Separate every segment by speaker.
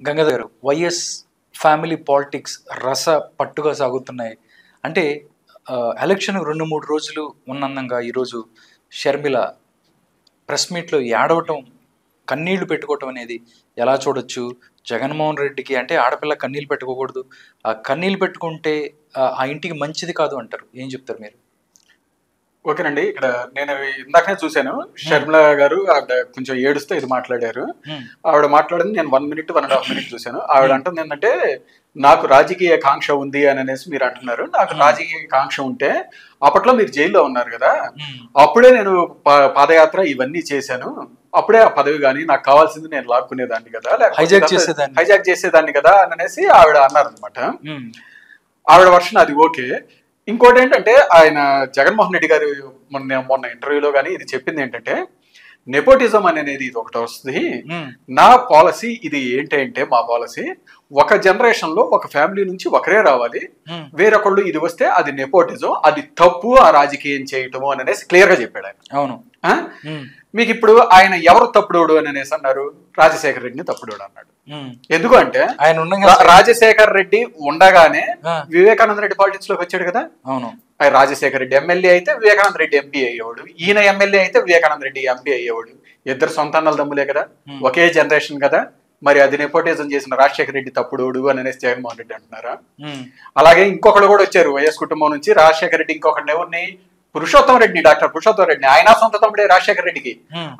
Speaker 1: గంగాధర్ గారు, YS family politics రస పట్టుగా సాగుతున్నాయి. అంటే ఎలక్షన్ 2-3 రోజులు ఉన్నందంగా ఈరోజు షర్మిల ప్రెస్ మీట్లో ఏడవటం, కన్నీళ్లు పెట్టుకోవటం అనేది ఎలా చూడొచ్చు? జగన్మోహన్ రెడ్డికి అంటే ఆడపిల్ల కన్నీళ్ళు పెట్టుకోకూడదు, ఆ కన్నీళ్ళు పెట్టుకుంటే ఆ ఇంటికి మంచిది కాదు అంటారు. ఏం చెప్తారు మీరు?
Speaker 2: ఓకేనండి. ఇక్కడ నేను ఇందాకనే చూశాను, షర్మిల గారు ఆవిడ కొంచెం ఏడుస్తూ ఇది మాట్లాడారు. ఆవిడ మాట్లాడింది నేను 1 మినిట్ 1.5 మినిట్ చూశాను. ఆవిడ అంటుంది ఏంటంటే, నాకు రాజకీయ కాంక్ష ఉంది అని అనేసి మీరు అంటున్నారు. నాకు రాజకీయ కాంక్ష ఉంటే అప్పట్లో మీరు జైల్లో ఉన్నారు కదా, అప్పుడే నేను పాదయాత్ర ఇవన్నీ చేశాను, అప్పుడే ఆ పదవి కానీ నాకు కావాల్సింది నేను లాక్కునేదాన్ని కదా, హైజాక్ చేసేదాన్ని కదా అని అనేసి ఆవిడ అన్నారనమాట. ఆవిడ వర్షన్ అది ఓకే. ఇంకోటి ఏంటంటే, ఆయన జగన్మోహన్ రెడ్డి గారు మొన్న ఇంటర్వ్యూలో కానీ ఇది చెప్పింది ఏంటంటే, నెపోటిజం అనేది ఇది ఒకటి వస్తుంది, నా పాలసీ ఇది ఏంటంటే, మా పాలసీ ఒక జనరేషన్ లో ఒక ఫ్యామిలీ నుంచి ఒకరే రావాలి, వేరొకళ్ళు ఇది వస్తే అది నెపోటిజం, అది తప్పు, ఆ రాజకీయం చేయటము అని అనేసి క్లియర్ గా చెప్పాడు ఆయన.
Speaker 1: అవును.
Speaker 2: మీకు ఇప్పుడు ఆయన ఎవరు తప్పుడోడు అని అనేసి అన్నారు? రాజశేఖర రెడ్డిని తప్పుడోడు అన్నాడు. ఎందుకు అంటే, ఆయన రాజశేఖర రెడ్డి ఉండగానే వివేకానంద రెడ్డి పాలిటిక్స్ లోకి వచ్చాడు కదా.
Speaker 1: అవును.
Speaker 2: రాజశేఖర రెడ్డి ఎమ్మెల్యే అయితే వివేకానంద రెడ్డి ఎంపీ అయ్యేవాడు, ఈయన ఎమ్మెల్యే అయితే వివేకానంద రెడ్డి ఎంపీ అయ్యేవాడు. ఇద్దరు సొంత అన్నల దమ్ములే కదా, ఒకే జనరేషన్ కదా. మరి అది నెపోటిజం చేసిన రాజశేఖర రెడ్డి తప్పుడోడు అని అనేసి జగన్మోహన్ రెడ్డి అంటున్నారా? అలాగే ఇంకొకళ్ళు కూడా వచ్చారు వైఎస్ కుటుంబం నుంచి, రాజశేఖర రెడ్డి ఇంకొకటి ఎవరిని, పురుషోత్తం రెడ్డి, డాక్టర్ పురుషోత్తం రెడ్డి, ఆయన సొంత తమ్ముడే రాజశేఖర రెడ్డికి.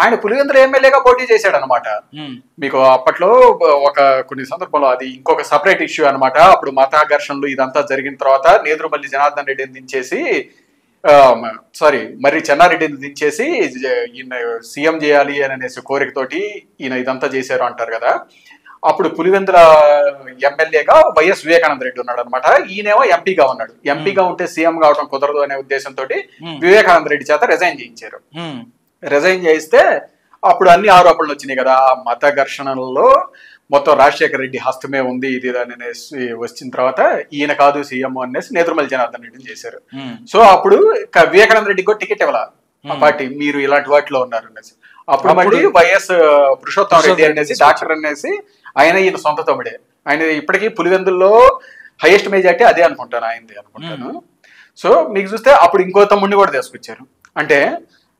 Speaker 2: ఆయన పులివెందుల ఎమ్మెల్యేగా పోటీ చేశాడు అనమాట. మీకు అప్పట్లో కొన్ని సందర్భంలో అది ఇంకొక సపరేట్ ఇష్యూ అనమాట. అప్పుడు మత ఘర్షణలు ఇదంతా జరిగిన తర్వాత నేదురుమల్లి జనార్దన్ రెడ్డిని దించేసి, మరి చెన్నారెడ్డిని దించేసి ఈయన సీఎం చేయాలి అని అనేసి కోరికతోటి ఈయన ఇదంతా చేశారు అంటారు కదా. అప్పుడు పులివెందుల ఎమ్మెల్యేగా వైఎస్ వివేకానంద రెడ్డి ఉన్నాడు అనమాట. ఈయనేమో ఎంపీగా ఉన్నాడు. ఎంపీగా ఉంటే సీఎం కావడం కుదరదు అనే ఉద్దేశంతో వివేకానంద రెడ్డి చేత రిజైన్ చేయించారు. రిజైన్ చేయిస్తే అప్పుడు అన్ని ఆరోపణలు వచ్చినాయి కదా, మత ఘర్షణలలో మొత్తం రాజశేఖర రెడ్డి హస్తమే ఉంది ఇది అనేసి వచ్చిన తర్వాత ఈయన కాదు సీఎం అనేసి నేదురుమల్లి జనార్దన్ రెడ్డిని చేశారు. సో అప్పుడు వివేకానంద రెడ్డికి కూడా టికెట్ ఇవ్వాల ఆ పార్టీ, మీరు ఇలాంటి వాటిలో ఉన్నారు అనేసి. అప్పుడు మళ్ళీ వైఎస్ పురుషోత్తం రెడ్డి అనేసి డాక్టర్ అనేసి ఆయన ఈయన సొంత తమ్ముడే. ఆయన ఇప్పటికీ పులివెందుల్లో హైయెస్ట్ మెజార్టీ అదే అనుకుంటాను, ఆయనది అనుకుంటాను. సో మీకు చూస్తే అప్పుడు ఇంకో తమ్ముడిని కూడా తీసుకొచ్చారు. అంటే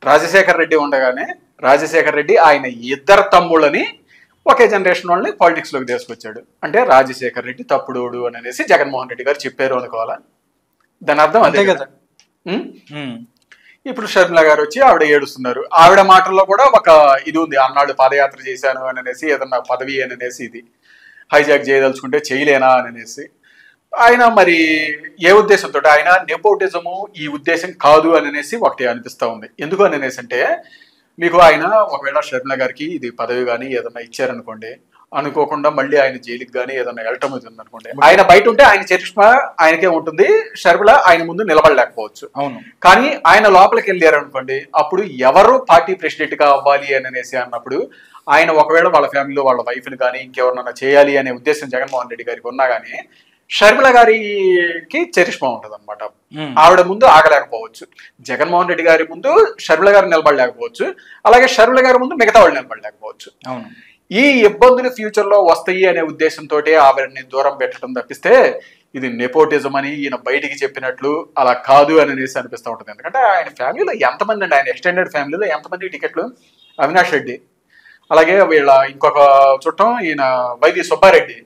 Speaker 2: రాజశేఖర రెడ్డి ఉండగానే రాజశేఖర రెడ్డి ఆయన ఇద్దరు తమ్ముళ్ళని ఒకే జనరేషన్ వాళ్ళని పాలిటిక్స్ లోకి తీసుకొచ్చాడు. అంటే రాజశేఖర రెడ్డి తప్పుడోడు అని అనేసి జగన్మోహన్ రెడ్డి గారు చెప్పారు అనుకోవాలా? దాని అర్థం అదే కదా. ఇప్పుడు షర్మిల గారు వచ్చి ఆవిడ ఏడుస్తున్నారు. ఆవిడ మాటల్లో కూడా ఒక ఇది ఉంది, అన్నాళ్ళు పాదయాత్ర చేశాను అని అనేసి, ఏదన్నా పదవి అని అనేసి ఇది హైజాక్ చేయదలుచుకుంటే చేయలేనా అని అనేసి. ఆయన మరి ఏ ఉద్దేశంతో, ఆయన నెపోటిజము ఈ ఉద్దేశం కాదు అని అనేసి ఒకటి అనిపిస్తా ఉంది. ఎందుకు అని అనేసి అంటే, మీకు ఆయన ఒకవేళ షర్మిల గారికి ఇది పదవి కానీ ఏదన్నా ఇచ్చారనుకోండి, అనుకోకుండా మళ్ళీ ఆయన జైలుకి కానీ ఏదన్నా వెళ్ళటం అవుతుంది అనుకోండి, ఆయన బయట ఉంటే ఆయన చరిష్మా ఆయనకే ఉంటుంది, షర్మిల ఆయన ముందు నిలబడలేకపోవచ్చు.
Speaker 1: అవును.
Speaker 2: కానీ ఆయన లోపలికి వెళ్ళారు అనుకోండి, అప్పుడు ఎవరు పార్టీ ప్రెసిడెంట్ గా అవ్వాలి అని అనేసి అన్నప్పుడు ఆయన ఒకవేళ వాళ్ళ ఫ్యామిలీలో వాళ్ళ వైఫ్ని కానీ ఇంకెవరన్నా చేయాలి అనే ఉద్దేశం జగన్మోహన్ రెడ్డి గారికి ఉన్నా కానీ షర్మిల గారికి చరిష్మా ఉంటది అనమాట. ఆవిడ ముందు ఆగలేకపోవచ్చు, జగన్మోహన్ రెడ్డి గారి ముందు షర్మిల గారు నిలబడలేకపోవచ్చు, అలాగే షర్మిల గారి ముందు మిగతా వాళ్ళు నిలబడలేకపోవచ్చు. ఈ ఇబ్బందులు ఫ్యూచర్ లో వస్తాయి అనే ఉద్దేశంతో ఆవిడని దూరం పెట్టడం తప్పిస్తే ఇది నెపోటిజం అని ఈయన బయటికి చెప్పినట్లు అలా కాదు అని అనేసి అనిపిస్తూ ఉంటుంది. ఎందుకంటే ఆయన ఫ్యామిలీలో ఎంతమంది అండి, ఆయన ఎక్స్టెండెడ్ ఫ్యామిలీలో ఎంతమంది టికెట్లు, అవినాష్ రెడ్డి, అలాగే వీళ్ళ ఇంకొక చుట్టం ఈయన వైవి సుబ్బారెడ్డి,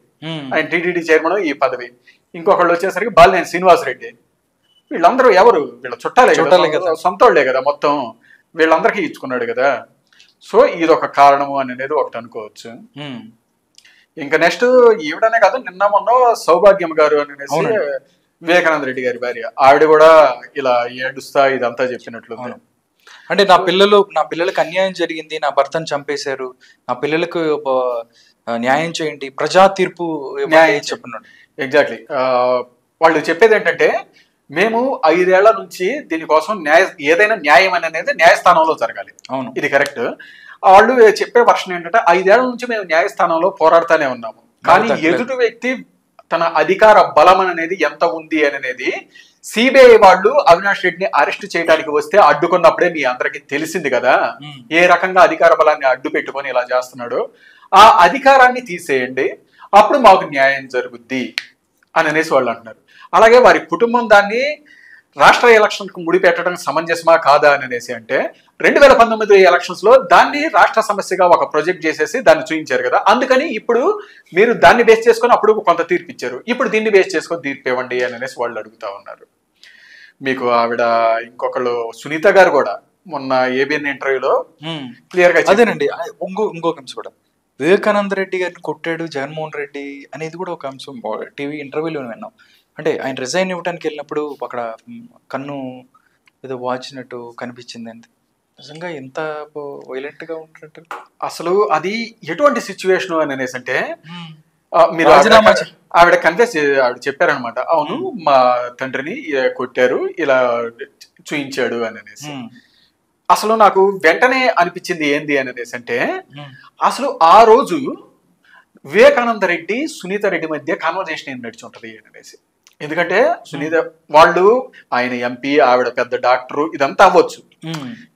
Speaker 2: ఆయన టీటీడీ చైర్మన్ ఈ పదవి, ఇంకొకళ్ళు వచ్చేసరికి బాలినేని శ్రీనివాస్ రెడ్డి, వీళ్ళందరూ ఎవరు, వీళ్ళ చుట్టాలే కదా, సొంత వాళ్లే కదా, మొత్తం వీళ్ళందరికీ ఇచ్చుకున్నాడు కదా. సో ఇదొక కారణము అనేది ఒకటి అనుకోవచ్చు. ఇంకా నెక్స్ట్ ఈవిడనే కాదు, నిన్న మొన్న సౌభాగ్యం గారు అనేసి వివేకానంద రెడ్డి గారి భార్య, ఆవిడ కూడా ఇలా ఏడుస్తా ఇదంతా చెప్పినట్లు.
Speaker 1: అంటే నా పిల్లలకు అన్యాయం జరిగింది, నా భర్తను చంపేశారు, నా పిల్లలకు న్యాయం చేయండి, ప్రజా తీర్పు న్యాయం చెప్పినాడు.
Speaker 2: ఎగ్జాక్ట్లీ. వాళ్ళు చెప్పేది ఏంటంటే, మేము 5 ఏళ్ల నుంచి దీనికోసం ఏదైనా న్యాయం అనేది న్యాయస్థానంలో జరగాలి.
Speaker 1: అవును,
Speaker 2: ఇది కరెక్ట్. వాళ్ళు చెప్పే వర్షన్ ఏంటంటే, 5 ఏళ్ల నుంచి మేము న్యాయస్థానంలో పోరాడుతూనే ఉన్నాము, కానీ ఎదుటి వ్యక్తి తన అధికార బలం అనేది ఎంత ఉంది అనేది సిబిఐ వాళ్ళు అవినాష్ రెడ్డిని అరెస్ట్ చేయడానికి వస్తే అడ్డుకున్నప్పుడే మీ అందరికి తెలిసింది కదా, ఏ రకంగా అధికార బలాన్ని అడ్డు పెట్టుకొని ఇలా చేస్తున్నాడు. ఆ అధికారాన్ని తీసేయండి, అప్పుడు మాకు న్యాయం జరుగుద్ది అని అనేసి వాళ్ళు అంటున్నారు. అలాగే వారి కుటుంబం దాన్ని రాష్ట్ర ఎలక్షన్కు ముడిపెట్టడం సమంజసమా కాదా అని అనేసి అంటే 2019 ఎలక్షన్స్ లో దాన్ని రాష్ట్ర సమస్యగా ఒక ప్రొజెక్ట్ చేసేసి దాన్ని చూపించారు కదా. అందుకని ఇప్పుడు మీరు దాన్ని బేస్ చేసుకొని అప్పుడు కొంత తీర్పు ఇచ్చారు, ఇప్పుడు దీన్ని బేస్ చేసుకొని తీర్పు ఇవ్వండి అని అనేసి వాళ్ళు అడుగుతా ఉన్నారు. మీకు ఆవిడ ఇంకొకళ్ళు సునీత గారు కూడా మొన్న ఏబిఎన్ ఇంటర్వ్యూలో క్లియర్ గా
Speaker 1: అదేనండి. ఇంకొక అంశం కూడా, వివేకానంద రెడ్డి గారిని కొట్టాడు జగన్మోహన్ రెడ్డి అనేది కూడా ఒక అంశం టీవీ ఇంటర్వ్యూలో విన్నాం. అంటే ఆయన రిజైన్ ఇవ్వడానికి వెళ్ళినప్పుడు అక్కడ కన్ను ఏదో వాచినట్టు కనిపించింది అండి. నిజంగా ఎంత వైలెంట్ గా ఉంటుంటారు
Speaker 2: అసలు అది ఎటువంటి సిచ్యువేషన్ అని అనేసి అంటే మీరు ఆవిడ కన్ఫెస్ ఆవిడ చెప్పారనమాట, అవును మా తండ్రిని కొట్టారు ఇలా చూయించాడు అని అనేసి. అసలు నాకు వెంటనే అనిపించింది ఏంది అని అనేసి అంటే అసలు ఆ రోజు వివేకానంద రెడ్డి సునీత రెడ్డి మధ్య కాన్వర్జేషన్ ఏం నడిచి ఉంటది అని అనేసి. ఎందుకంటే సునీత వాళ్ళు ఆయన ఎంపీ, ఆవిడ పెద్ద డాక్టర్, ఇదంతా అవ్వచ్చు,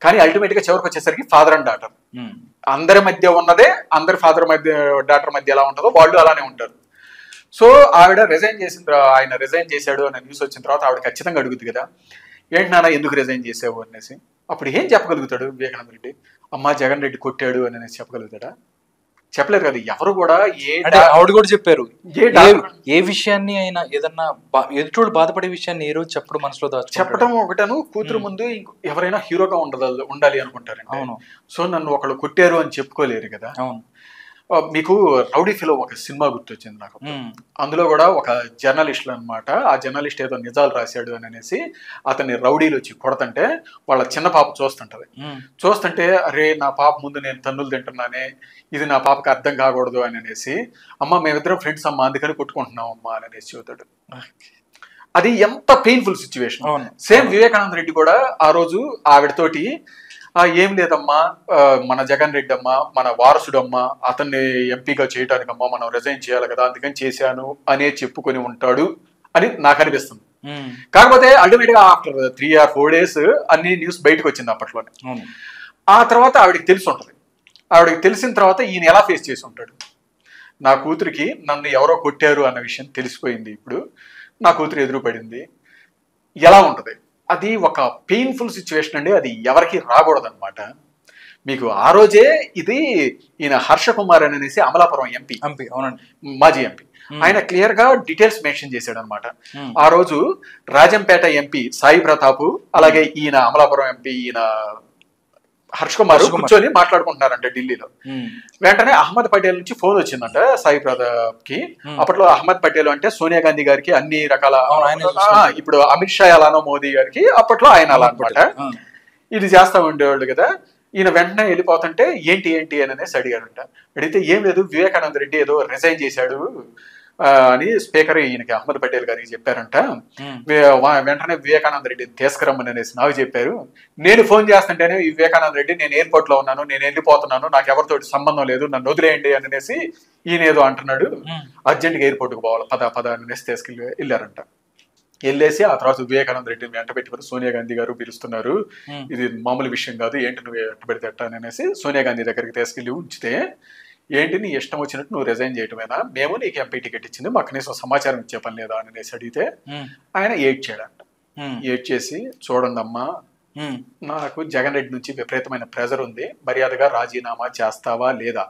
Speaker 2: కానీ అల్టిమేట్ గా చివరికి వచ్చేసరికి ఫాదర్ అండ్ డాటర్. అందరి మధ్య ఉన్నదే అందరి ఫాదర్ మధ్య డాటర్ మధ్య ఎలా ఉంటుందో వాళ్ళు అలానే ఉంటారు. సో ఆవిడ రిజైన్ ఆయన రిజైన్ చేశాడు అనే న్యూస్ వచ్చిన తర్వాత ఆవిడ ఖచ్చితంగా అడుగుద్ది కదా, ఏంటి నాన్న ఎందుకు రిజైన్ చేసావు అనేసి. అప్పుడు ఏం చెప్పగలుగుతాడు వివేకానంద రెడ్డి? అమ్మా జగన్ రెడ్డి కొట్టాడు అని అనేసి చెప్పగలుగుతాడా? చెప్పలేరు కదా. ఎవరు కూడా
Speaker 1: ఆవిడ కూడా చెప్పారు, ఏ విషయాన్ని అయినా ఏదన్నా ఎదుటోడు బాధపడే విషయాన్ని ఏ రోజు చెప్పడం మనసులో
Speaker 2: చెప్పడం ఒకటను, కూతురు ముందు ఎవరైనా హీరోగా ఉండాలి అనుకుంటారు.
Speaker 1: అవును.
Speaker 2: సో నన్ను ఒకళ్ళు కొట్టారు అని చెప్పుకోలేరు కదా.
Speaker 1: అవును.
Speaker 2: మీకు రౌడీ ఫిలో ఒక సినిమా గుర్తొచ్చింది నాకు. అందులో కూడా ఒక జర్నలిస్ట్ అనమాట, ఆ జర్నలిస్ట్ ఏదో నిజాలు రాశాడు అని అనేసి అతన్ని రౌడీలు వచ్చి కొడతంటే వాళ్ళ చిన్న పాప చూస్తుంటే అరే నా పాప ముందు నేను తన్నులు తింటున్నానే, ఇది నా పాపకి అర్థం కాకూడదు అని అనేసి, అమ్మ మేమిద్దరం ఫ్రెండ్స్ అమ్మ అందుకని కొట్టుకుంటున్నాం అమ్మా అని అనేసి చెబుతాడు. అది ఎంత painful situation. Same Vivekananda Reddy కూడా ఆ రోజు ఆవిడతోటి ఏం లేదమ్మా మన జగన్ రెడ్డి అమ్మ మన వారసుడమ్మా, అతన్ని ఎంపీగా చేయటానికమ్మా మనం రిజైన్ చేయాలి కదా అందుకని చేశాను అనే చెప్పుకొని ఉంటాడు అని నాకు అనిపిస్తుంది. కాకపోతే అల్టిమేట్ గా ఆఫ్టర్ 3 or 4 days అన్ని న్యూస్ బయటకు వచ్చింది అప్పట్లోనే. ఆ తర్వాత ఆవిడకి తెలిసి ఉంటుంది. ఆవిడకి తెలిసిన తర్వాత ఈయన ఎలా ఫేస్ చేసి ఉంటాడు, నా కూతురికి నన్ను ఎవరో కొట్టారు అన్న విషయం తెలిసిపోయింది, ఇప్పుడు నా కూతురు ఎదురు పడింది, ఎలా ఉంటది? అది ఒక పెయిన్ఫుల్ సిచ్యువేషన్ అండి, అది ఎవరికి రాకూడదు అనమాట. మీకు ఆ రోజే ఇది ఈయన హర్ష కుమార్ అని అనేసి అమలాపురం ఎంపీ, మాజీ ఎంపీ, ఆయన క్లియర్ గా డీటెయిల్స్ మెన్షన్ చేశాడు అనమాట. ఆ రోజు రాజంపేట ఎంపీ సాయి ప్రతాప్ అలాగే ఈయన అమలాపురం ఎంపీ ఈయన హర్ష కుమార్ కూర్చొని మాట్లాడుకుంటున్నారంట ఢిల్లీలో. వెంటనే అహ్మద్ పటేల్ నుంచి ఫోన్ వచ్చిందంట సాయి ప్రతాప్ కి. అప్పట్లో అహ్మద్ పటేల్ అంటే సోనియా గాంధీ గారికి అన్ని రకాల, ఇప్పుడు అమిత్ షా ఎలానో మోదీ గారికి అప్పట్లో ఆయన అలా అనమాట. ఇది చేస్తా ఉండేవాళ్ళు కదా. ఈయన వెంటనే వెళ్ళిపోతుంటే ఏంటి అని అనేసి అడిగాడంట. అడిగితే ఏం లేదు వివేకానంద రెడ్డి ఏదో రిజైన్ చేశాడు అని స్పీకర్ ఈయనకి అహ్మద్ పటేల్ గారికి చెప్పారంట. వెంటనే వివేకానంద రెడ్డిని తీసుకురమ్మని అనేసి నాకు చెప్పారు. నేను ఫోన్ చేస్తుంటేనే వివేకానంద రెడ్డి నేను ఎయిర్పోర్ట్ లో ఉన్నాను, నేను వెళ్ళిపోతున్నాను, నాకు ఎవరితోటి సంబంధం లేదు, నన్ను వదిలేయండి అని అనేసి ఈయన ఏదో అంటున్నాడు, అర్జెంట్గా ఎయిర్పోర్ట్ కు పోవాలి పద అనేసి వెళ్ళారంట. వెళ్ళేసి ఆ తర్వాత వివేకానంద రెడ్డిని వెంట పెట్టుకుని సోనియా గాంధీ గారు పిలుస్తున్నారు, ఇది మామూలు విషయం కాదు, ఏంటి నువ్వు ఎట్ట పెడితే ఎట్ట అని అనేసి సోనియా గాంధీ దగ్గరికి తీసుకెళ్ళి ఉంచితే, ఏంటి నీ ఇష్టం వచ్చినట్టు నువ్వు రిజైన్ చేయటమేనా, మేము నీకు ఎంపీ టికెట్ ఇచ్చింది మాకు కనీసం సమాచారం ఇచ్చే పని లేదా అని అనేసి అడిగితే ఆయన ఏడ్చాడంట. ఏడ్చేసి చూడండి అమ్మా, నాకు జగన్ రెడ్డి నుంచి విపరీతమైన ప్రెజర్ ఉంది, మర్యాదగా రాజీనామా చేస్తావా లేదా,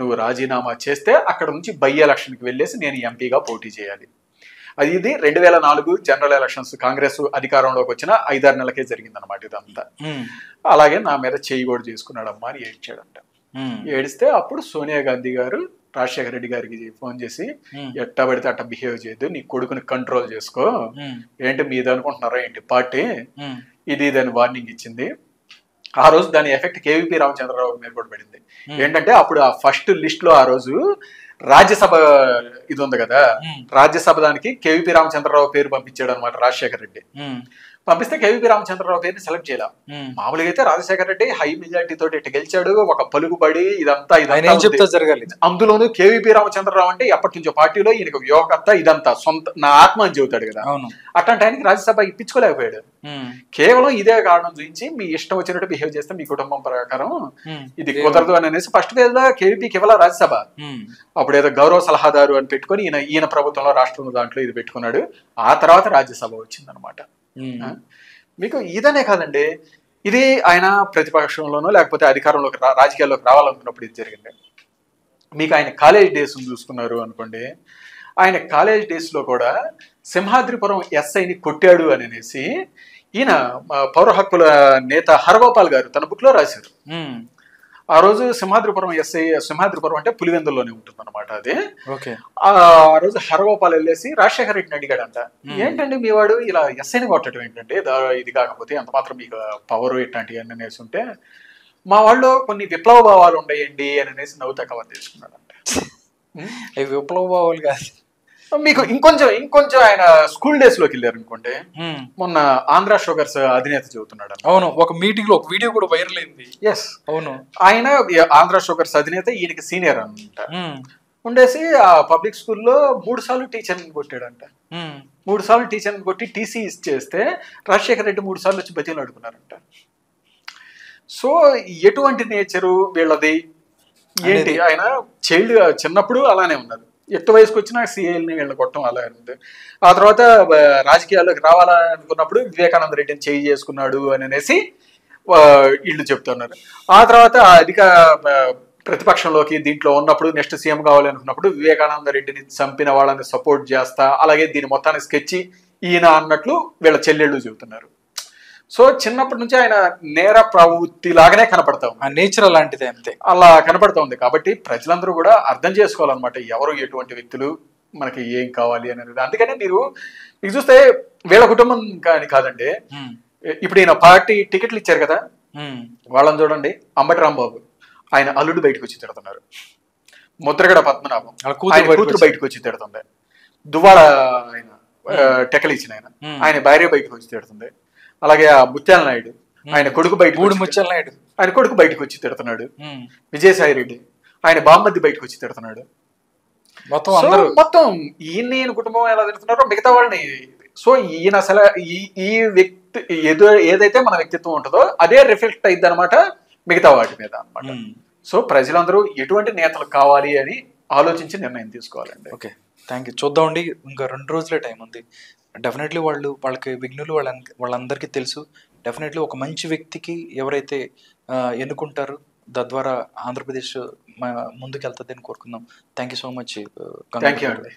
Speaker 2: నువ్వు రాజీనామా చేస్తే అక్కడ నుంచి బై ఎలక్షన్కి వెళ్ళేసి నేను ఎంపీగా పోటీ చేయాలి. ఇది 2004 జనరల్ ఎలక్షన్స్ కాంగ్రెస్ అధికారంలోకి వచ్చిన 5-6 నెలలకే జరిగిందనమాట ఇదంతా. అలాగే నా మీద చేయి కూడా చేసుకున్నాడమ్మా అని ఏడ్చాడంట. ఏడిస్తే అప్పుడు సోనియా గాంధీ గారు రాజశేఖర రెడ్డి గారికి ఫోన్ చేసి, ఎట్టా పడితే అట్ట బిహేవ్ చేయొద్దు, నీ కొడుకుని కంట్రోల్ చేసుకో, ఏంటి మీద అనుకుంటున్నారా ఏంటి పార్టీ, ఇది దాని వార్నింగ్ ఇచ్చింది. ఆ రోజు దాని ఎఫెక్ట్ కేవీపీ రామచంద్రరావు మీద కూడా పడింది. ఏంటంటే అప్పుడు ఆ ఫస్ట్ లిస్ట్ లో ఆ రోజు రాజ్యసభ ఇది ఉంది కదా, రాజ్యసభ దానికి కేవీపీ రామచంద్రరావు పేరు పంపించాడు అనమాట రాజశేఖర రెడ్డి. పంపిస్తే కేవీపీ రామచంద్రరావు పేరుని సెలెక్ట్ చేయాల. మామూలుగా అయితే రాజశేఖర రెడ్డి హై మెజార్టీ తోటి ఇటు గెలిచాడు, ఒక పలుకుబడి ఇదంతా జరగాలి. అందులోనూ కేవీపీ రామచంద్రరావు అంటే ఎప్పటి నుంచో పార్టీలో ఈయనకు వ్యూహకర్త, ఇదంతా సొంత నా ఆత్మ అని చెబుతాడు కదా. అట్లాంటి ఆయనకి రాజ్యసభ ఇప్పించుకోలేకపోయాడు. కేవలం ఇదే కారణం చూపించి మీ ఇష్టం వచ్చినట్టు బిహేవ్ చేస్తే మీ కుటుంబం ప్రకారం ఇది కుదరదు అని అనేసి ఫస్ట్ ఫేజ్ లో కేవీపీకి ఇవ్వాల రాజ్యసభ. అప్పుడు అప్పుడు ఏదో గౌరవ సలహాదారు అని పెట్టుకొని ఈయన ప్రభుత్వంలో రాష్ట్రంలో దాంట్లో ఇది పెట్టుకున్నాడు. ఆ తర్వాత రాజ్యసభ వచ్చిందనమాట. మీకు ఇదనే కాదండి, ఇది ఆయన ప్రతిపక్షంలోనో లేకపోతే అధికారంలోకి రాజకీయాల్లోకి రావాలనుకున్నప్పుడు ఇది జరిగింది. మీకు ఆయన కాలేజ్ డేస్ చూసుకున్నారు అనుకోండి, ఆయన కాలేజ్ డేస్లో కూడా సింహాద్రిపురం ఎస్ఐని కొట్టాడు అని అనేసి ఈయన పౌర హక్కుల నేత హరగోపాల్ గారు తన బుక్లో రాశారు. ఆ రోజు సింహాద్రిపురం ఎస్ఐ, సింహాద్రిపురం అంటే పులివెందుల్లోనే ఉంటుంది అనమాట అది. ఆ రోజు హరగోపాల్ వెళ్ళేసి రాజశేఖర రెడ్డిని అడిగాడంట, ఏంటండి మీ వాడు ఇలా ఎస్ఐని కొట్టడం ఏంటంటే, ఇది కాకపోతే ఎంత మాత్రం మీకు పవర్ ఇట్లాంటివి అని అనేసి ఉంటే, మా వాళ్ళు కొన్ని విప్లవ భావాలు ఉన్నాయండి అని అనేసి నవ్వుతా కవర్ చేసుకున్నాడంట.
Speaker 1: విప్లవ భావాలు కాదు,
Speaker 2: మీకు ఇంకొంచెం ఆయన స్కూల్ డేస్ లోకి వెళ్ళారు అనుకోండి. మొన్న ఆంధ్ర షుగర్స్ అధినేత చెబుతున్నాడు.
Speaker 1: అవును, ఒక మీటింగ్ లో ఒక వీడియో కూడా వైరల్ అయింది.
Speaker 2: ఎస్, అవును. ఆయన ఆంధ్ర షుగర్స్ అధినేత, ఈయనకి సీనియర్ అనమాట. ఉండేసి ఆ పబ్లిక్ స్కూల్లో 3 సార్లు టీచర్ని కొట్టాడంట. 3 సార్లు టీచర్ని కొట్టి టీసీ ఇచ్చేస్తే రాజశేఖర రెడ్డి 3 సార్లు వచ్చి బతిలు అడుగున్నారంట. సో ఎటువంటి నేచరు వీళ్ళది ఏంటి? ఆయన చైల్డ్ చిన్నప్పుడు అలానే ఉన్నారు, ఎత్తు వయసుకు వచ్చిన సిఐల్ని వీళ్ళని కొట్టడం అలా ఉంది. ఆ తర్వాత రాజకీయాల్లోకి రావాలనుకున్నప్పుడు వివేకానంద రెడ్డిని చేయి చేసుకున్నాడు అని అనేసి వీళ్ళు చెప్తున్నారు. ఆ తర్వాత అధిక ప్రతిపక్షంలోకి దీంట్లో ఉన్నప్పుడు నెక్స్ట్ సీఎం కావాలి అనుకున్నప్పుడు వివేకానంద రెడ్డిని చంపిన వాళ్ళని సపోర్ట్ చేస్తా, అలాగే దీని మొత్తాన్ని స్కెచ్ ఈయన అన్నట్లు వీళ్ళ చెల్లెళ్ళు చెబుతున్నారు. సో చిన్నప్పటి నుంచి ఆయన నేర ప్రవృత్తి లాగానే కనపడతా ఉంది,
Speaker 1: ఆ నేచర్ అలాంటిదే, అంతే
Speaker 2: అలా కనపడతా ఉంది. కాబట్టి ప్రజలందరూ కూడా అర్థం చేసుకోవాలన్నమాట, ఎవరు ఎటువంటి వ్యక్తులు మనకి ఏం కావాలి అనేది. అందుకనే మీకు చూస్తే వీళ్ళ కుటుంబం కానీ కాదండి, ఇప్పుడు ఈయన పార్టీ టికెట్లు ఇచ్చారు కదా, వాళ్ళని చూడండి. అంబటి రాంబాబు ఆయన అల్లుడు బయటకు వచ్చి తిడుతున్నారు, ముద్రగడ పద్మనాభం ఆయన కూతురు బయటకు వచ్చి తిడుతుంది, దువ్వాడ ఆయన టెక్కలు ఇచ్చిన ఆయన భార్య బయటకు వచ్చి తిడుతుంది, అలాగే ఆ ముత్యాల నాయుడు ఆయన కొడుకు బయటకు వచ్చి తిడుతున్నాడు, విజయసాయి రెడ్డి ఆయన బామ్మద్ది బయటకు వచ్చి తిడుతున్నాడు. మొత్తం ఈయన కుటుంబం ఎలా తిడుతున్నారో మిగతా వాళ్ళని. సో ఈయన అసలు ఈ వ్యక్తి ఏదైతే మన వ్యక్తిత్వం ఉంటుందో అదే రిఫ్లెక్ట్ అయింది అనమాట మిగతా వాటి మీద అనమాట. సో ప్రజలందరూ ఎటువంటి నేతలు కావాలి అని ఆలోచించి నిర్ణయం తీసుకోవాలండి.
Speaker 1: Okay, thank you. చూద్దామండి, ఇంకా 2 రోజులే టైం ఉంది. డెఫినెట్లీ వాళ్ళకి విఘ్నులు వాళ్ళందరికీ తెలుసు. డెఫినెట్లీ ఒక మంచి వ్యక్తికి ఎవరైతే ఎన్నుకుంటారో తద్వారా ఆంధ్రప్రదేశ్ ముందుకు వెళ్తుందని కోరుకుందాం. Thank you so much.
Speaker 2: Thank you అండి.